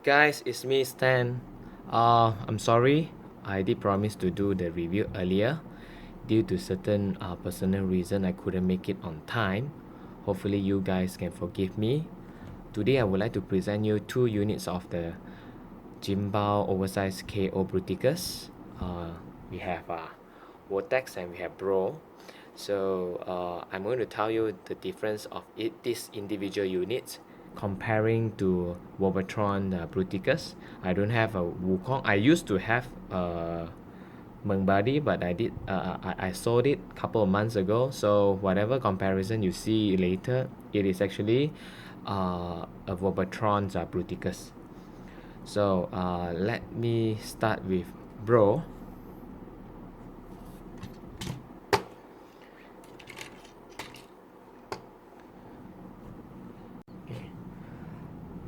Guys, it's me Stan. I'm sorry, I did promise to do the review earlier. Due to certain personal reason, I couldn't make it on time. Hopefully you guys can forgive me. Today I would like to present you 2 units of the Jinbao Oversized KO Bruticus. We have Vortex and we have Bro. So I'm going to tell you the difference of these individual units comparing to Wobatron Bruticus. I don't have a Wukong. I used to have a Mengbadi, but I sold it a couple of months ago. So whatever comparison you see later, it is actually a Wobatron Bruticus. So let me start with Bro.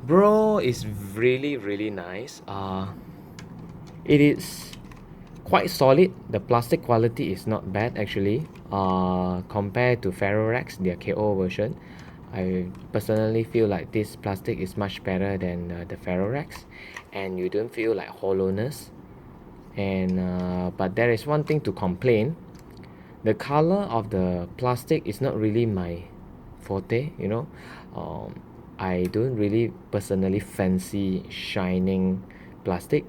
Bro is really nice. It is quite solid. The plastic quality is not bad actually. Compared to Ferrorex, their KO version, I personally feel like this plastic is much better than the Ferrorex, and you don't feel like hollowness. And but there is one thing to complain. The color of the plastic is not really my forte, you know. I don't really personally fancy shining plastic.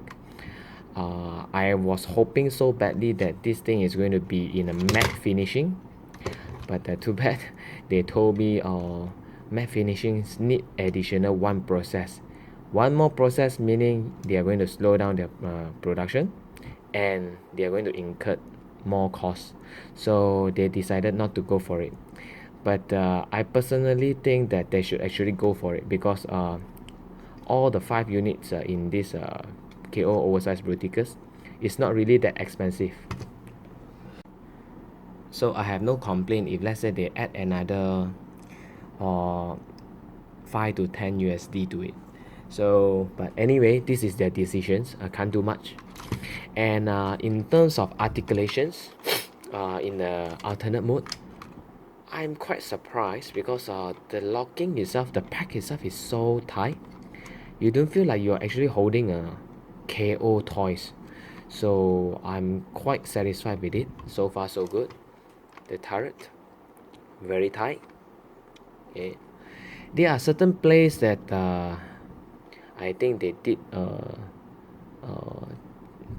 I was hoping so badly that this thing is going to be in a matte finishing, but too bad. They told me matte finishings need additional one process. One more process meaning they are going to slow down their production, and they are going to incur more costs. So they decided not to go for it. But I personally think that they should actually go for it because all the 5 units in this KO Oversized Bruticus is not really that expensive. So I have no complaint if let's say they add another 5 to 10 USD to it. So but anyway, this is their decisions. I can't do much. And in terms of articulations, in the alternate mode, I'm quite surprised because the locking itself, the pack itself is so tight. You don't feel like you're actually holding a KO toys. So I'm quite satisfied with it. So far so good. The turret, very tight. Okay. There are certain plays that I think they did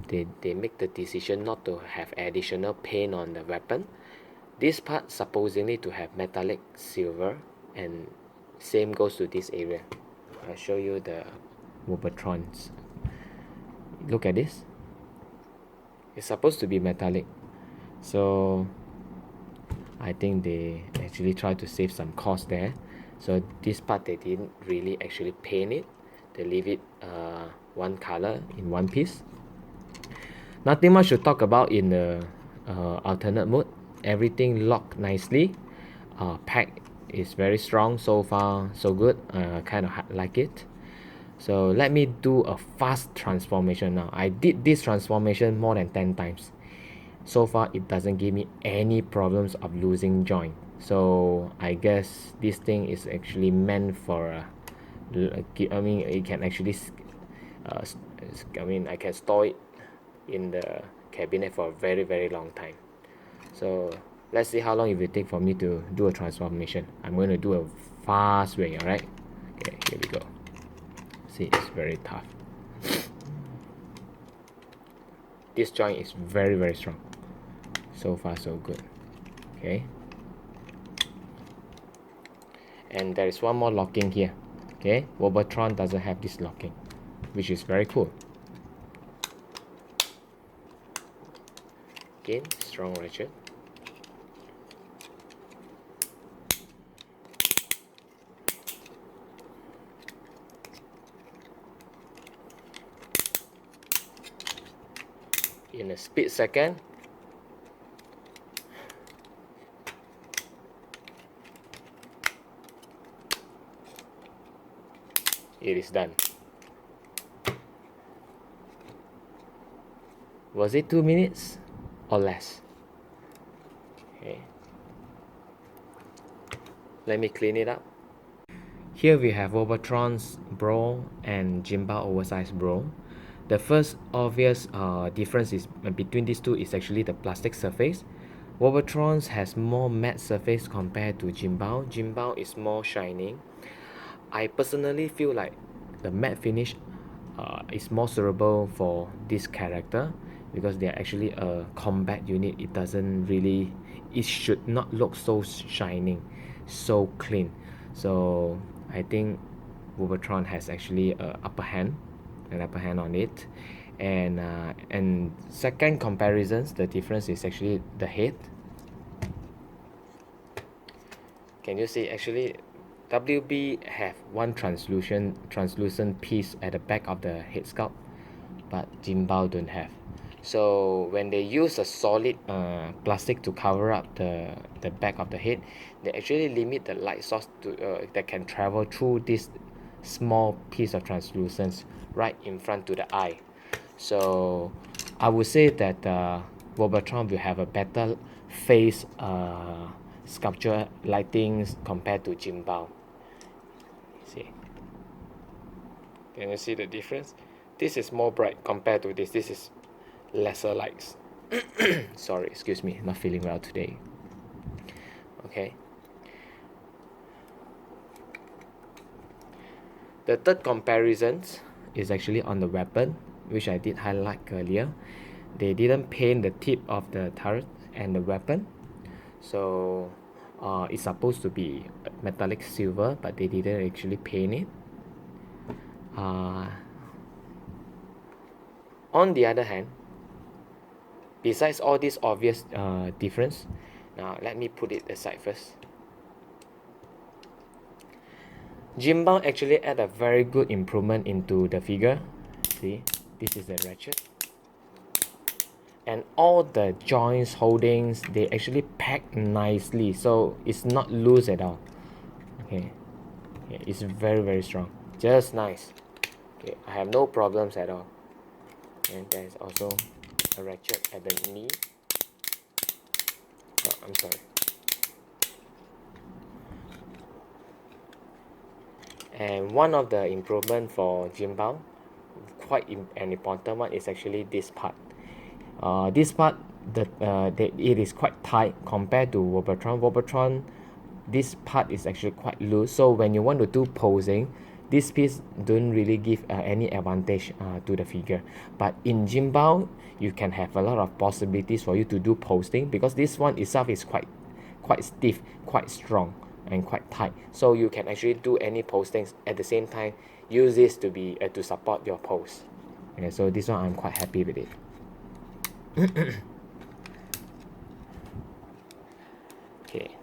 they make the decision not to have additional paint on the weapon. This part supposedly to have metallic silver, and same goes to this area. I'll show you the Wobatrons. Look at this. It's supposed to be metallic, so I think they actually try to save some cost there. So this part they didn't really actually paint it. They leave it one color in one piece. Nothing much to talk about in the alternate mode. Everything locked nicely. Pack is very strong. So far so good. Kind of like it. So let me do a fast transformation now. I did this transformation more than 10 times. So far it doesn't give me any problems of losing joint. So I guess this thing is actually meant for I mean it can actually I can store it in the cabinet for a very long time. So let's see how long it will take for me to do a transformation. I'm going to do a fast way. Alright, okay, here we go. See, it's very tough. This joint is very strong. So far so good. Okay, and there is one more locking here. Okay, Wobatron doesn't have this locking, which is very cool. Again, strong ratchet. In a split second, it is done. Was it 2 minutes or less? Okay, let me clean it up. Here we have Wobatron's Bro and Jinbao Oversized Bro. The first obvious difference is between these two is actually the plastic surface. Wobatron's has more matte surface compared to Jinbao. Jinbao is more shining. I personally feel like the matte finish is more suitable for this character because they are actually a combat unit. It should not look so shining, so clean. So I think Wolvertron has actually an upper hand on it. And second comparisons, the difference is actually the head. Can you see actually WB have one translucent piece at the back of the head sculpt, but Jinbao don't have. So when they use a solid plastic to cover up the back of the head, they actually limit the light source that can travel through this small piece of translucence right in front to the eye. So I would say that Wobatron will have a better face sculpture lightings compared to Jinbao. See, can you see the difference? This is more bright compared to this. This is lesser lights. Sorry, excuse me, not feeling well today. Okay. The third comparison is actually on the weapon, which I did highlight earlier. They didn't paint the tip of the turret and the weapon, so it's supposed to be metallic silver, but they didn't actually paint it. On the other hand, besides all these obvious difference, now let me put it aside first. Jinbao actually add a very good improvement into the figure. See, this is the ratchet. And all the joints holdings, they actually pack nicely, so it's not loose at all. Okay, it's very strong, just nice. Okay, I have no problems at all. And there's also a ratchet at the knee. Oh, I'm sorry. And one of the improvement for Jinbao, an important one, is actually this part. This part, it is quite tight compared to Wobatron. Wobatron, this part is actually quite loose. So when you want to do posing, this piece don't really give any advantage to the figure. But in Jinbao, you can have a lot of possibilities for you to do posting because this one itself is quite stiff, quite strong, and quite tight. So you can actually do any postings at the same time. Use this to be to support your pose. Okay, so this one I'm quite happy with it. Okay.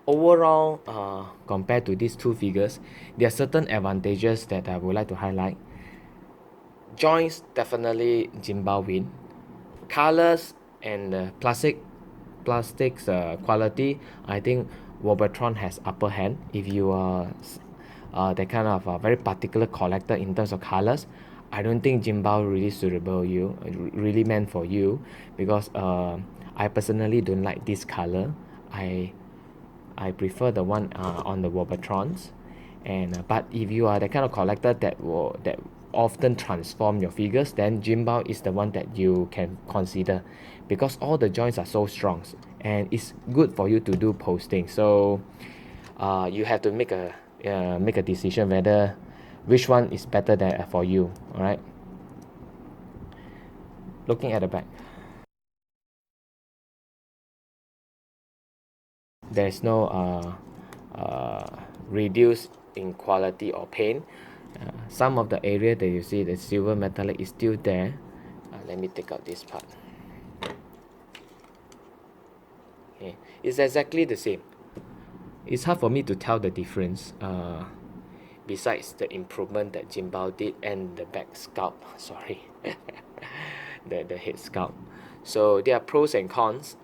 Overall, compared to these two figures, there are certain advantages that I would like to highlight. Joints, definitely Jinbao win. Colors and plastics quality, I think Wobatron has upper hand. If you are that kind of very particular collector in terms of colors, I don't think Jinbao really meant for you, because I personally don't like this color. I prefer the one on the Wobatrons. And but if you are the kind of collector that often transform your figures, then Jinbao is the one that you can consider, because all the joints are so strong and it's good for you to do posting. So you have to make a decision whether which one is better for you. All right. Looking at the back, there's no reduce in quality or paint. Some of the area that you see the silver metallic is still there. Let me take out this part. Okay, it's exactly the same. It's hard for me to tell the difference besides the improvement that Jinbao did and the back sculpt. Sorry, the head sculpt. So there are pros and cons.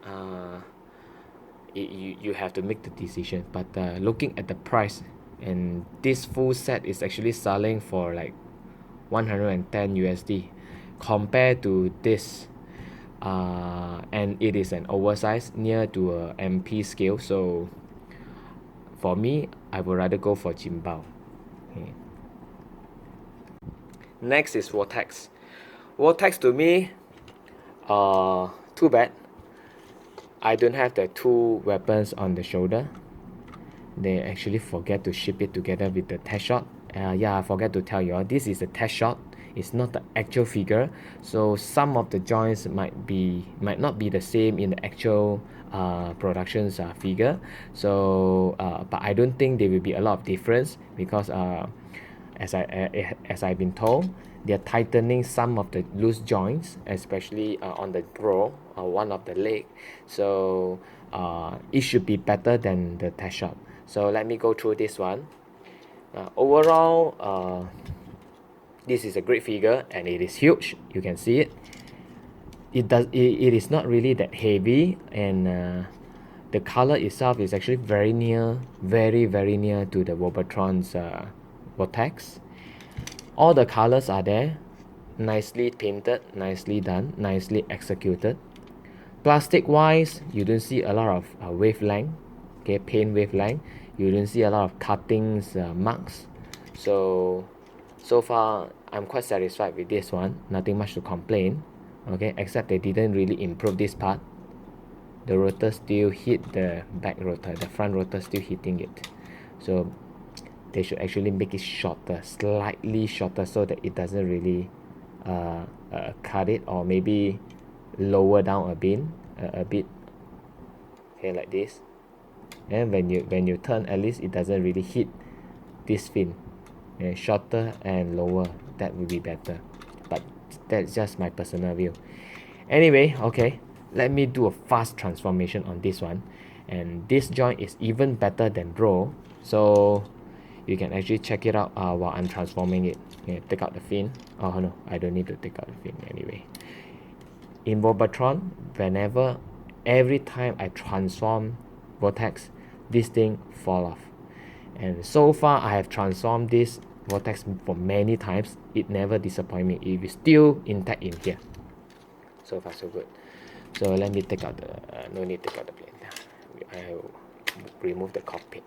You have to make the decision, but looking at the price, and this full set is actually selling for like 110 USD compared to this, and it is an oversized near to a MP scale. So for me, I would rather go for Jinbao. Okay. Next is Vortex. Vortex to me, too bad. I don't have the two weapons on the shoulder. They actually forget to ship it together with the test shot. Yeah, I forgot to tell you all, this is a test shot. It's not the actual figure, so some of the joints might not be the same in the actual production's figure. So, but I don't think there will be a lot of difference because as I've been told, they're tightening some of the loose joints, especially on the bro or one of the leg. So it should be better than the test shot. So let me go through this one. Overall, this is a great figure and it is huge. You can see it. It is not really that heavy, and the color itself is actually very near to the Robotron's Vortex. All the colors are there, nicely painted, nicely done, nicely executed. Plastic wise, you don't see a lot of wavelength, okay, paint wavelength. You don't see a lot of cuttings, marks. So far I'm quite satisfied with this one. Nothing much to complain, okay, except they didn't really improve this part. The rotor still hit the back rotor, the front rotor still hitting it. So they should actually make it shorter, slightly shorter, so that it doesn't really cut it, or maybe lower down a bit, okay, like this. And when you turn, at least it doesn't really hit this fin. Okay, shorter and lower, that would be better, but that's just my personal view. Anyway, okay, let me do a fast transformation on this one, and this joint is even better than Bro, so you can actually check it out while I'm transforming it. Okay, take out the fin. Oh no, I don't need to take out the fin anyway. In Robotron, every time I transform Vortex, this thing fall off. And so far I have transformed this Vortex for many times. It never disappoint me. It is still intact in here. So far so good. So let me take out the no need to take out the plate. I will remove the cockpit.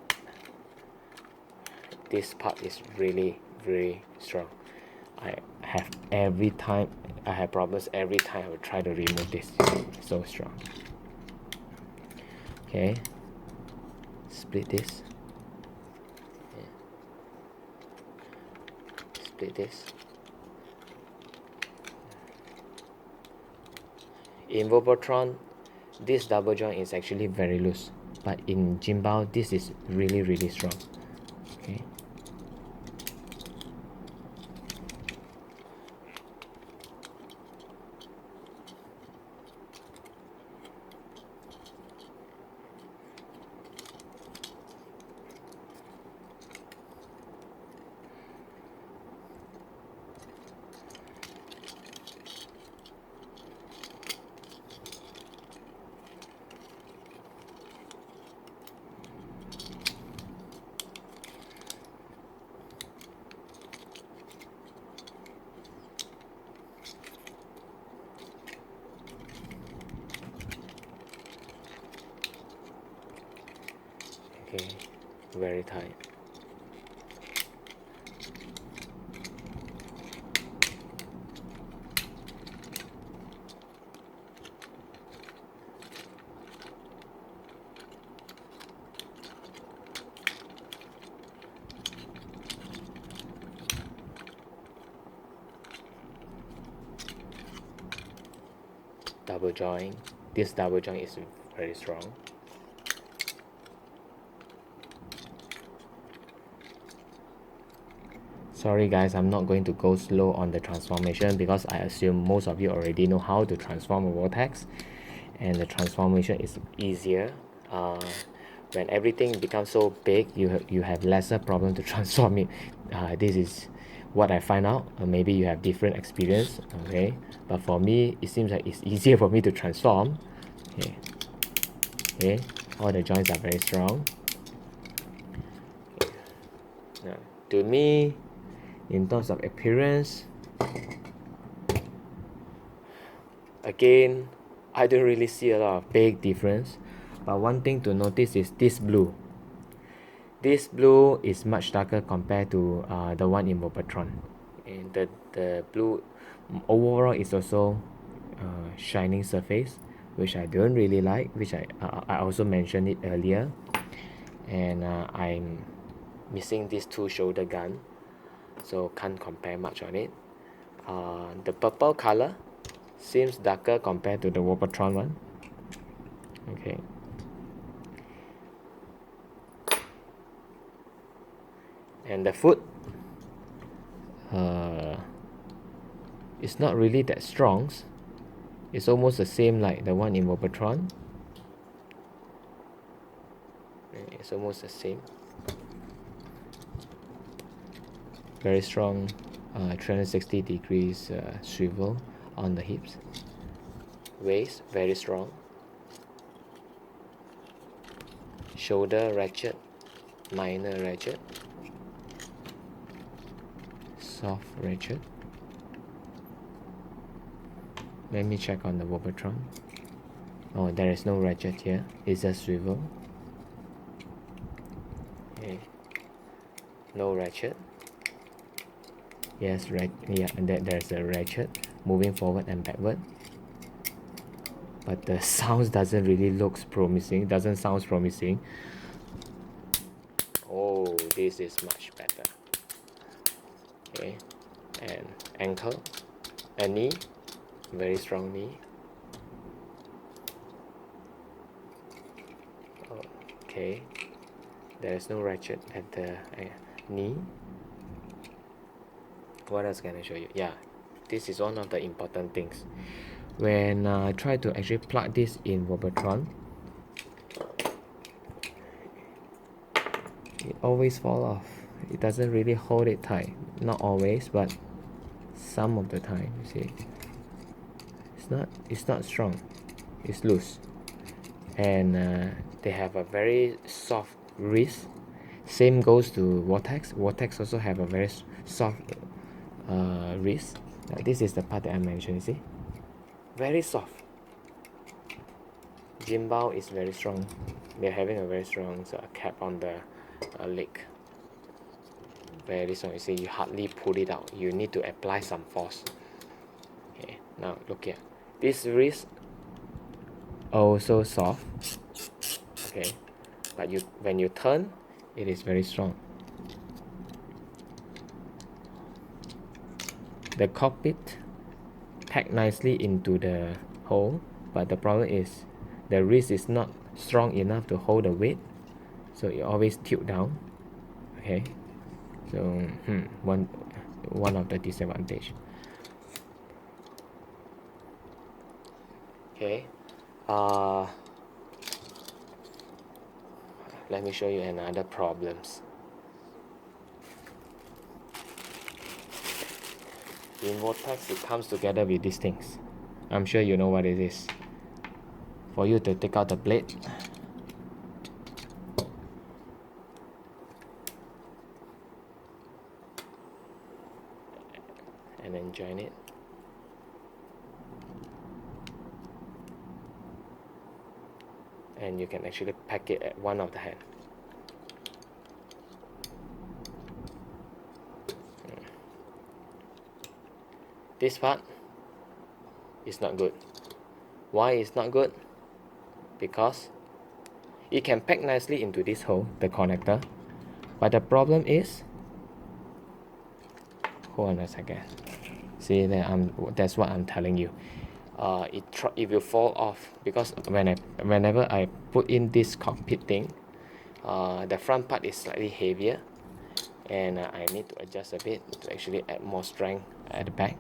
This part is really very strong. I have problems every time I will try to remove this. It's so strong. Okay, split this. Yeah. Split this. In Robotron, this double joint is actually very loose, but in Jinbao, this is really strong. Okay. Okay, very tight. Double joint. This double joint is very strong. Sorry guys, I'm not going to go slow on the transformation because I assume most of you already know how to transform a Vortex, and the transformation is easier. When everything becomes so big, you have lesser problem to transform it. This is what I find out. Maybe you have different experience, okay? But for me, it seems like it's easier for me to transform. Okay, okay, all the joints are very strong. Okay. Now, to me, in terms of appearance, again, I don't really see a lot of big difference, but one thing to notice is this blue. This blue is much darker compared to the one in Mopatron. And the blue overall is also shining surface, which I don't really like, which I also mentioned it earlier. And I'm missing these two shoulder gun, so can't compare much on it. The purple color seems darker compared to the Wobotron one. Okay. And the foot, it's not really that strong. It's almost the same like the one in Wobotron. It's almost the same. Very strong 360 degrees swivel on the hips. Waist, very strong. Shoulder ratchet, minor ratchet. Soft ratchet. Let me check on the Wobotron. Oh, there is no ratchet here. It's a swivel. Okay. No ratchet. Yes, right. Yeah, and there's a ratchet moving forward and backward. But the sounds doesn't really looks promising. Doesn't sound promising. Oh, this is much better. Okay, and ankle, a knee, very strong knee. Okay, there is no ratchet at the knee. What else can I show you? Yeah, this is one of the important things. When I try to actually plug this in Wobotron, it always fall off. It doesn't really hold it tight. Not always, but some of the time. You see, it's not strong. It's loose, and they have a very soft wrist. Same goes to Vortex. Vortex also have a very soft wrist. This is the part that I mentioned. You see, very soft. Jinbao is very strong. They're having a very strong cap on the leg. Very strong. You see, you hardly pull it out. You need to apply some force. Okay, now look here. This wrist also soft. Okay, but when you turn, it is very strong. The cockpit packed nicely into the hole, but the problem is the wrist is not strong enough to hold the weight, so it always tilt down. Okay, so one of the disadvantage. Okay, let me show you another problems. In Vortex, it comes together with these things. I'm sure you know what it is. For you to take out the blade, and then join it. And you can actually pack it at one of the hand. This part is not good. Why is not good? Because it can pack nicely into this hole, the connector, but the problem is, hold on a second. See that that's what I'm telling you. It will fall off because whenever I put in this cockpit thing, the front part is slightly heavier, and I need to adjust a bit to actually add more strength at the back.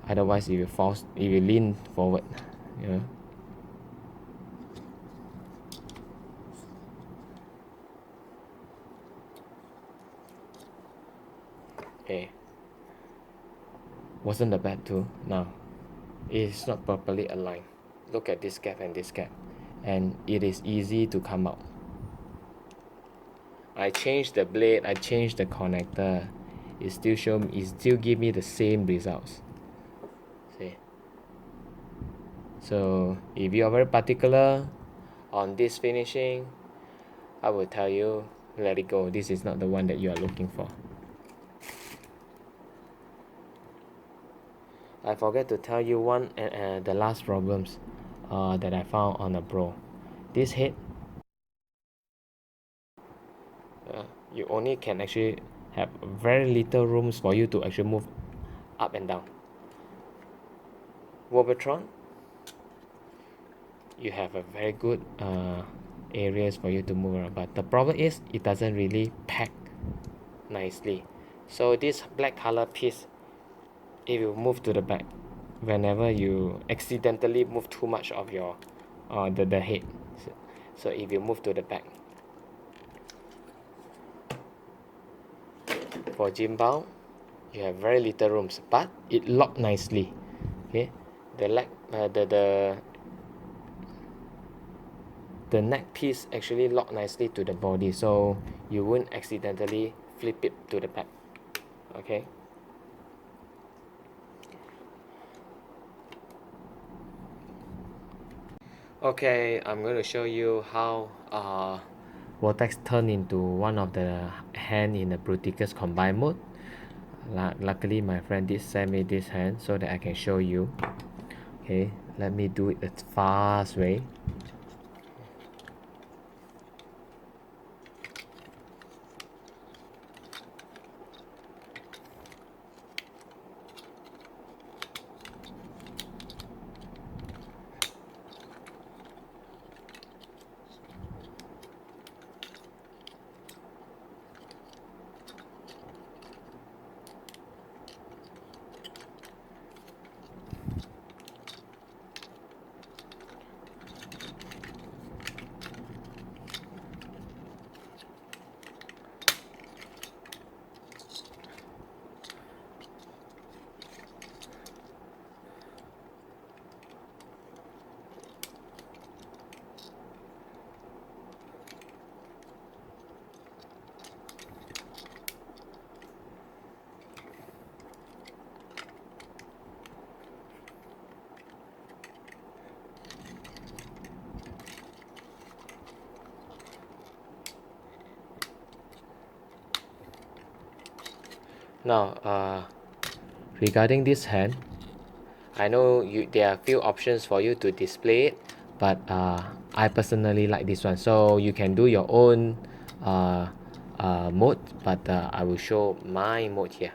Otherwise, it will lean forward. You know. Okay. Wasn't that bad too? Now, it is not properly aligned. Look at this gap and this gap, and it is easy to come out. I changed the blade, I changed the connector, it still give me the same results. See? So if you are very particular on this finishing, I will tell you let it go. This is not the one that you are looking for. I forget to tell you one the last problems that I found on a Bro. This head, you only can actually have very little rooms for you to actually move up and down. Wobatron, you have a very good areas for you to move around, but the problem is it doesn't really pack nicely. So this black color piece, if you move to the back, whenever you accidentally move too much of your the head, so if you move to the back, for Jinbao, you have very little rooms, but it locked nicely. Okay, the leg, the neck piece actually locked nicely to the body, so you won't accidentally flip it to the back. Okay. Okay, I'm going to show you how Vortex turned into one of the hand in the Bruticus combined mode. Luckily, my friend did send me this hand so that I can show you. Okay, let me do it the fast way. Now, regarding this hand, I know there are few options for you to display it, but I personally like this one. So you can do your own mode, but I will show my mode here.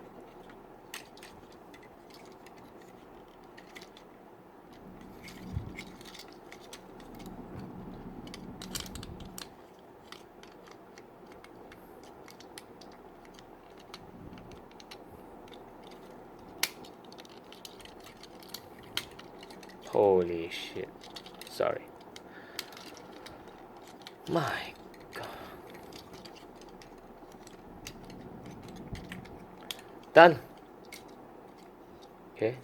Holy shit. Sorry. My god. Done. Okay.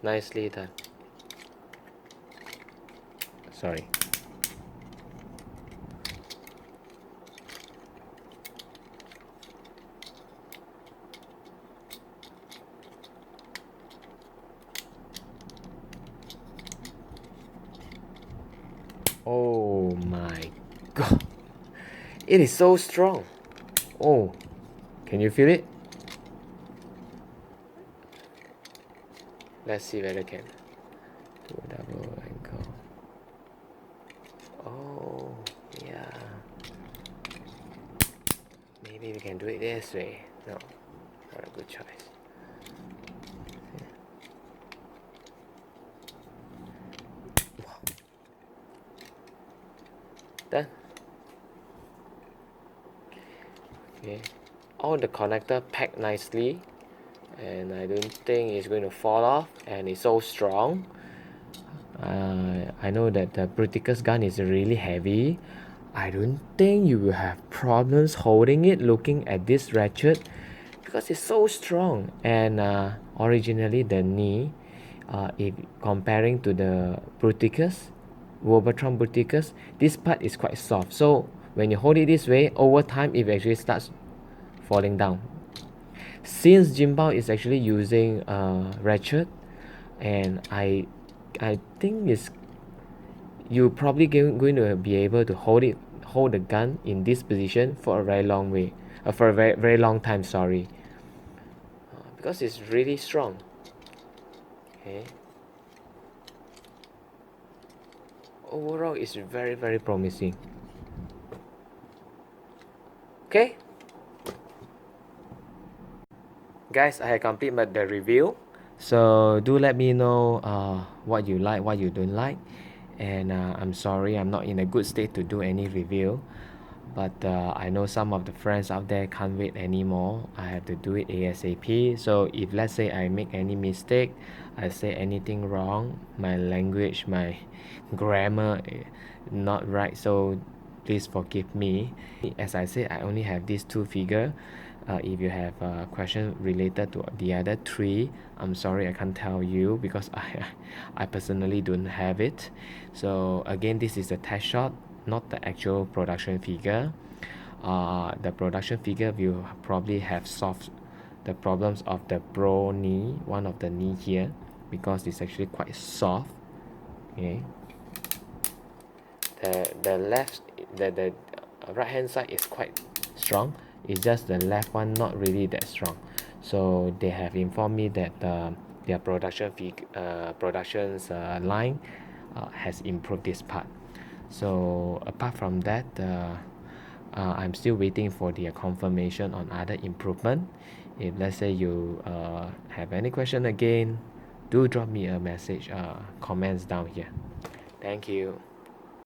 Nicely done. Sorry. Oh my god. It is so strong. Oh, can you feel it? Let's see whether I can do a double ankle. Oh, yeah. Maybe we can do it this way. No, not a good choice. Done. Okay, all the connector packed nicely, and I don't think it's going to fall off, and it's so strong. I know that the Bruticus gun is really heavy. I don't think you will have problems holding it looking at this ratchet, because it's so strong. And originally the knee, if comparing to the Bruticus, Wobatron Bruticus, this part is quite soft, so when you hold it this way, over time it actually starts falling down. Since Jinbao is actually using ratchet, and I think it's you probably going to be able to hold hold the gun in this position for a very long way, for a very long time, sorry, because it's really strong. Okay. Overall, it's very promising. Okay, guys, I have completed the review. So do let me know what you like, what you don't like, and I'm sorry I'm not in a good state to do any review, but I know some of the friends out there can't wait anymore. I have to do it ASAP. So if let's say I make any mistake, I say anything wrong, my language, my grammar not right, so please forgive me. As I said, I only have these two figures. If you have a question related to the other three, I'm sorry I can't tell you because I personally don't have it. So again, this is a test shot, not the actual production figure. The production figure will probably have solved the problems of the bro knee, one of the knee here, because it's actually quite soft. Okay. The left, the right hand side is quite strong. It's just the left one not really that strong. So they have informed me that their productions line has improved this part. So apart from that, I'm still waiting for the confirmation on other improvement. If let's say you have any question again, do drop me a message, comments down here. Thank you.